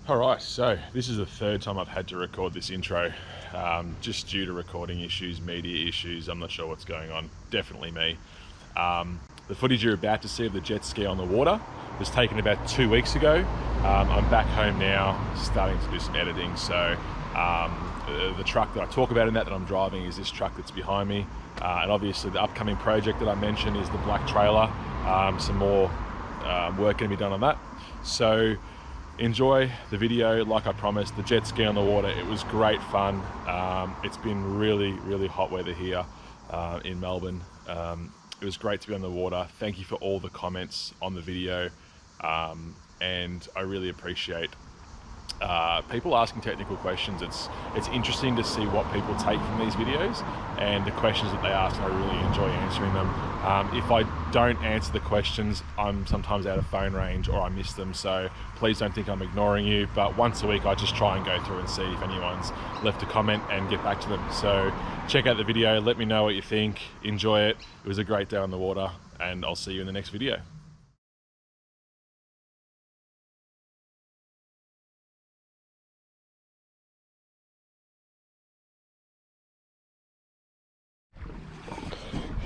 Alright, so this is the third time I've had to record this intro, just due to recording issues, media issues. I'm not sure what's going on, definitely me. The footage you're about to see of the jet ski on the water was taken about 2 weeks ago. I'm back home now, starting to do some editing, so the truck that I talk about in that I'm driving is this truck that's behind me, and obviously the upcoming project that I mentioned is the black trailer. Some more work going to be done on that. So enjoy the video. Like I promised, the jet ski on the water, it was great fun. It's been really hot weather here in Melbourne. It was great to be on the water. Thank you for all the comments on the video, and I really appreciate people asking technical questions. It's interesting to see what people take from these videos and the questions that they ask. I really enjoy answering them. If I don't answer the questions, I'm sometimes out of phone range or I miss them, so please don't think I'm ignoring you. But once a week I just try and go through and see if anyone's left a comment and get back to them. So check out the video, let me know what you think, enjoy it. It was a great day on the water, and I'll see you in the next video.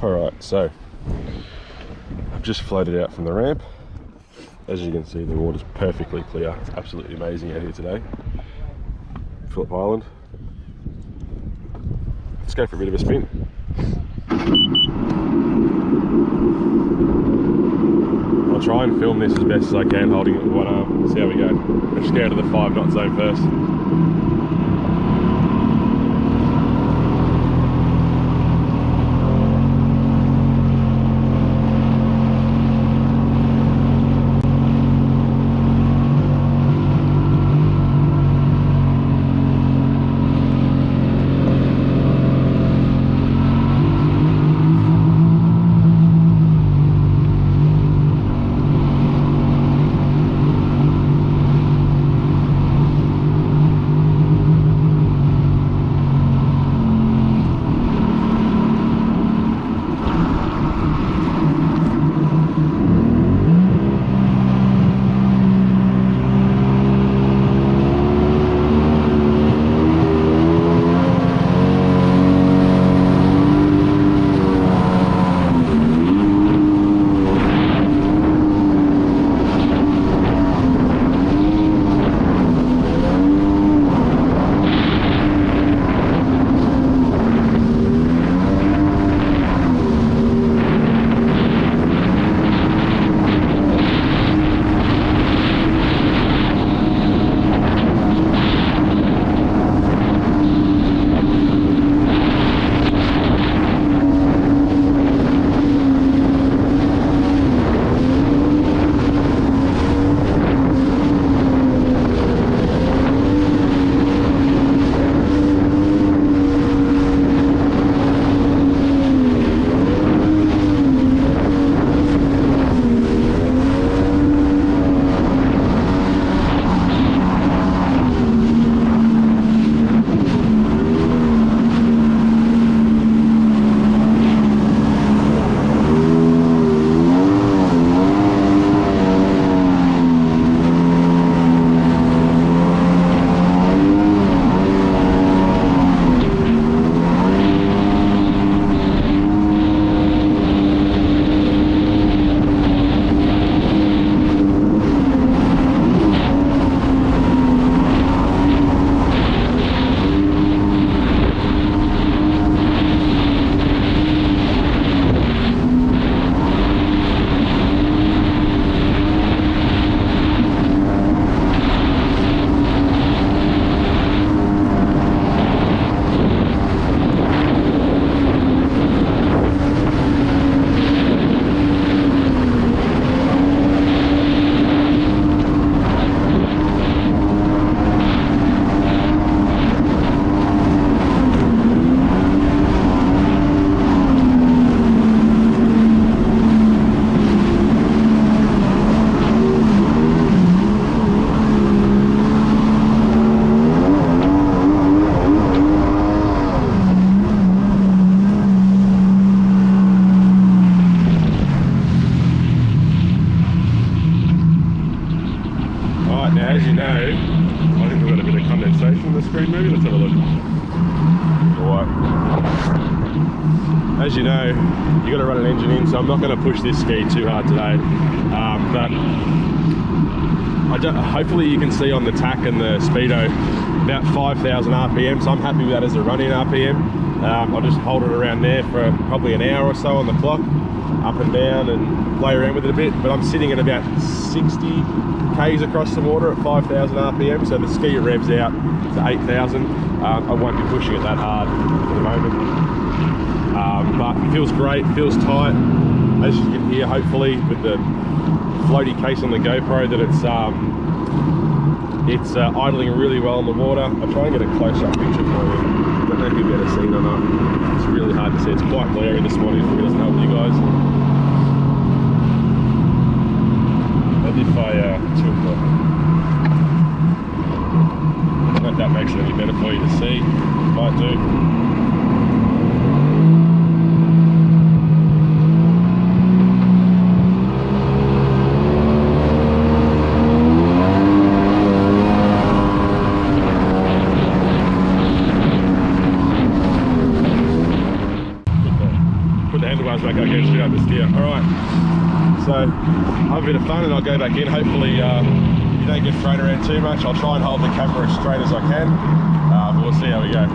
Alright, so I've just floated out from the ramp. As you can see, the water's perfectly clear. It's absolutely amazing out here today. Phillip Island. Let's go for a bit of a spin. I'll try and film this as best as I can, holding it with one arm. See how we go. Let's just go to the 5 knot zone first. on the screen maybe? Let's have a look. Alright. As you know, you got to run an engine in, so I'm not going to push this ski too hard today. But hopefully you can see on the tack and the speedo about 5,000 RPM, so I'm happy with that as a running RPM. I'll just hold it around there for probably an hour or so on the clock, up and down, and play around with it a bit. But I'm sitting at about 60 k's across the water at 5,000 RPM, so the ski revs out to 8,000. I won't be pushing it that hard for the moment, but it feels great, feels tight, as you can hear hopefully with the floaty case on the GoPro that it's idling really well in the water. I'll try and get a close-up picture for you. I don't know if you'll be able to see it or not. It's really hard to see. It's quite glary this morning, if it doesn't help you guys. Maybe if I tilt the... I don't know if that makes it any better for you to see. Might do. Back up again, straight up the steer. Alright, so have a bit of fun and I'll go back in. Hopefully you don't get thrown around too much. I'll try and hold the camera as straight as I can, but we'll see how we go.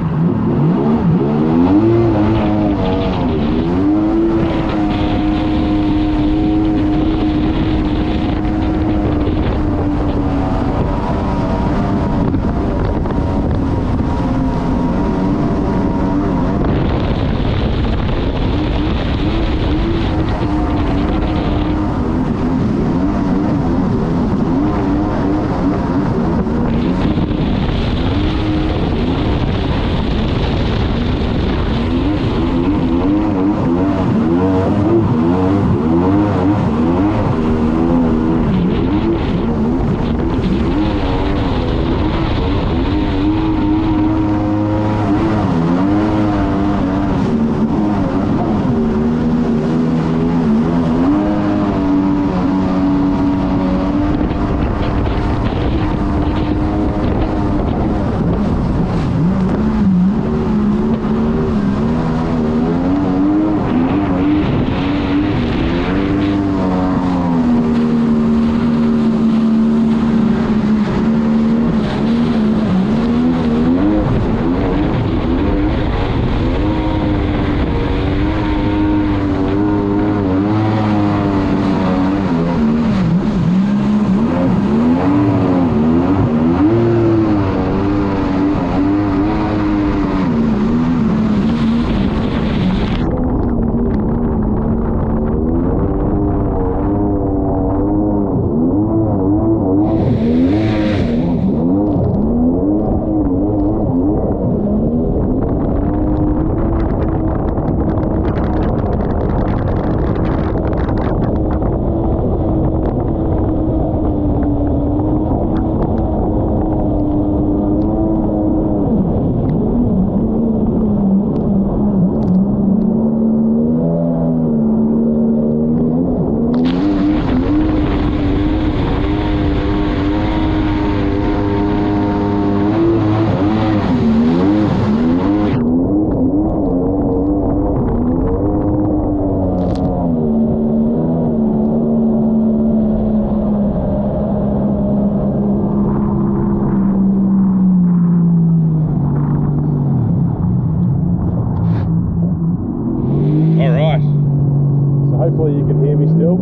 Hopefully you can hear me still.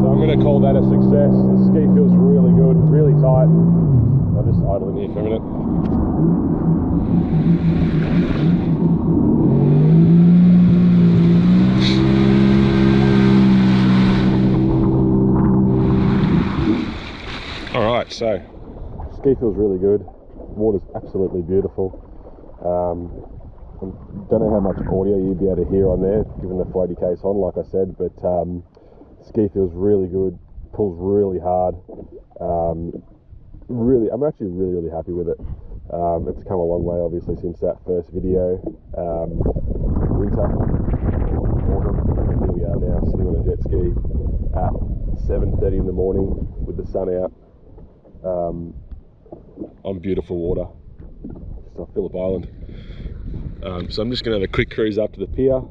So I'm going to call that a success. The ski feels really good, really tight. I'll just idle in here for a minute. Alright, so ski feels really good. Water's absolutely beautiful. I don't know how much audio you'd be able to hear on there, given the floaty case on, like I said, but ski feels really good, pulls really hard. I'm actually really happy with it. It's come a long way, obviously, since that first video, winter, autumn. at 7:30 in the morning with the sun out on beautiful water just off Phillip Island. So I'm just going to have a quick cruise up to the pier.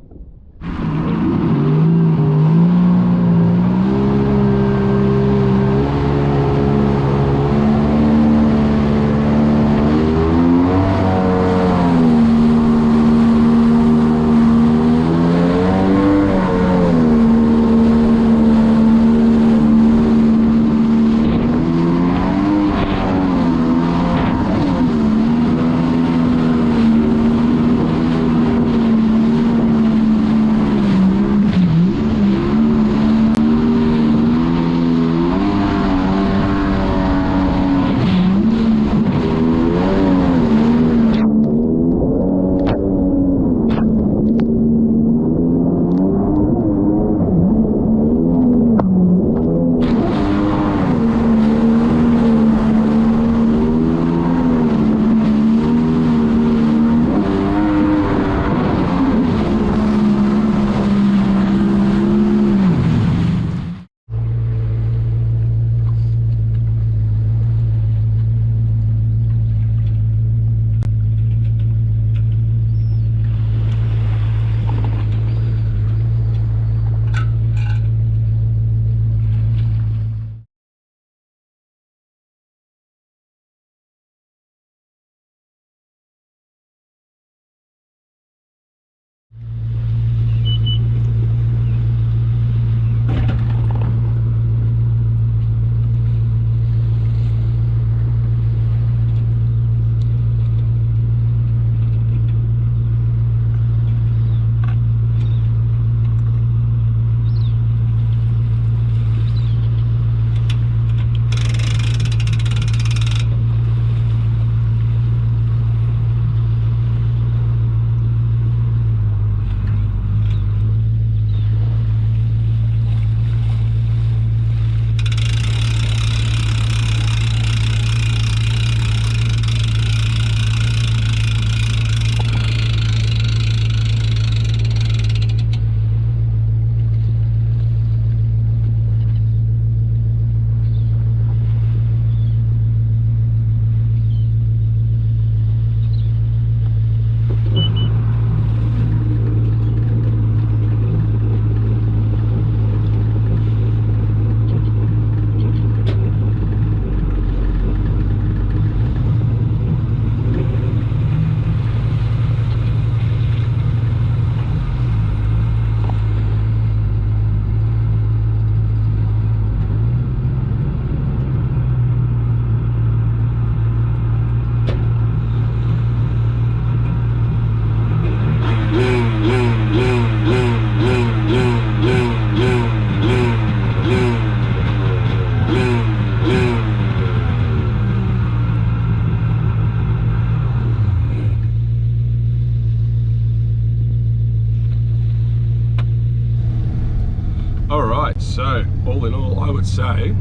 Alright, so all in all, I would say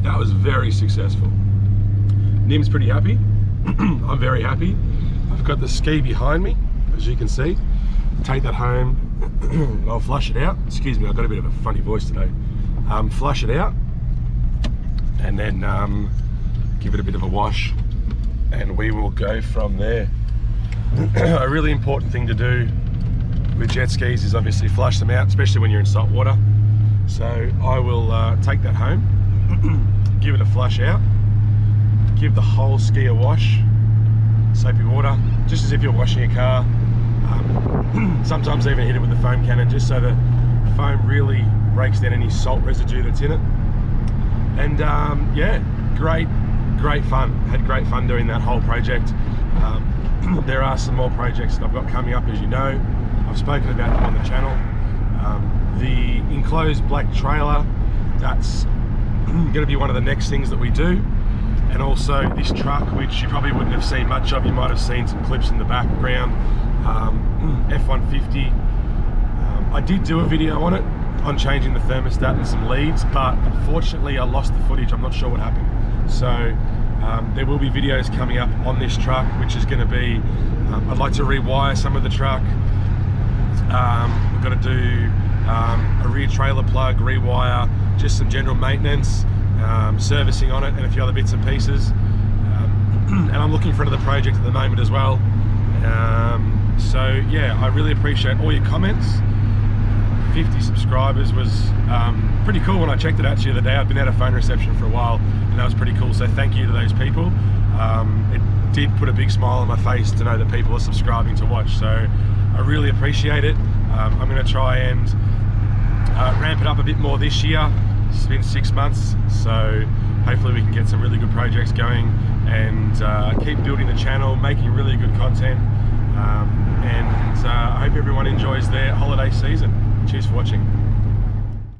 that was very successful. Nim's pretty happy. I'm very happy. I've got the ski behind me, as you can see. Take that home. I'll flush it out. Excuse me, I've got a bit of a funny voice today. Flush it out and then give it a bit of a wash, and we will go from there. A really important thing to do with jet skis is obviously flush them out, especially when you're in salt water. So I will take that home, give it a flush out, give the whole ski a wash, soapy water, just as if you're washing a car. Sometimes even hit it with the foam cannon, just so the foam really breaks down any salt residue that's in it. And yeah, great fun. Had great fun doing that whole project. There are some more projects that I've got coming up, as you know. I've spoken about them on the channel. The enclosed black trailer, that's going to be one of the next things that we do. And also this truck, which you probably wouldn't have seen much of. You might have seen some clips in the background. F-150. I did do a video on it, on changing the thermostat and some leads, but unfortunately I lost the footage. I'm not sure what happened. So there will be videos coming up on this truck, which is going to be, I'd like to rewire some of the truck. We've got to do a rear trailer plug, rewire just some general maintenance, servicing on it, and a few other bits and pieces. And I'm looking for another project at the moment as well. So yeah, I really appreciate all your comments. 50 subscribers was pretty cool when I checked it actually the other day. I've been out of phone reception for a while, and that was pretty cool, so thank you to those people. It did put a big smile on my face to know that people are subscribing to watch, so I really appreciate it. I'm going to try and ramp it up a bit more this year. It's been 6 months, so hopefully we can get some really good projects going and keep building the channel, making really good content, and I hope everyone enjoys their holiday season. Cheers for watching.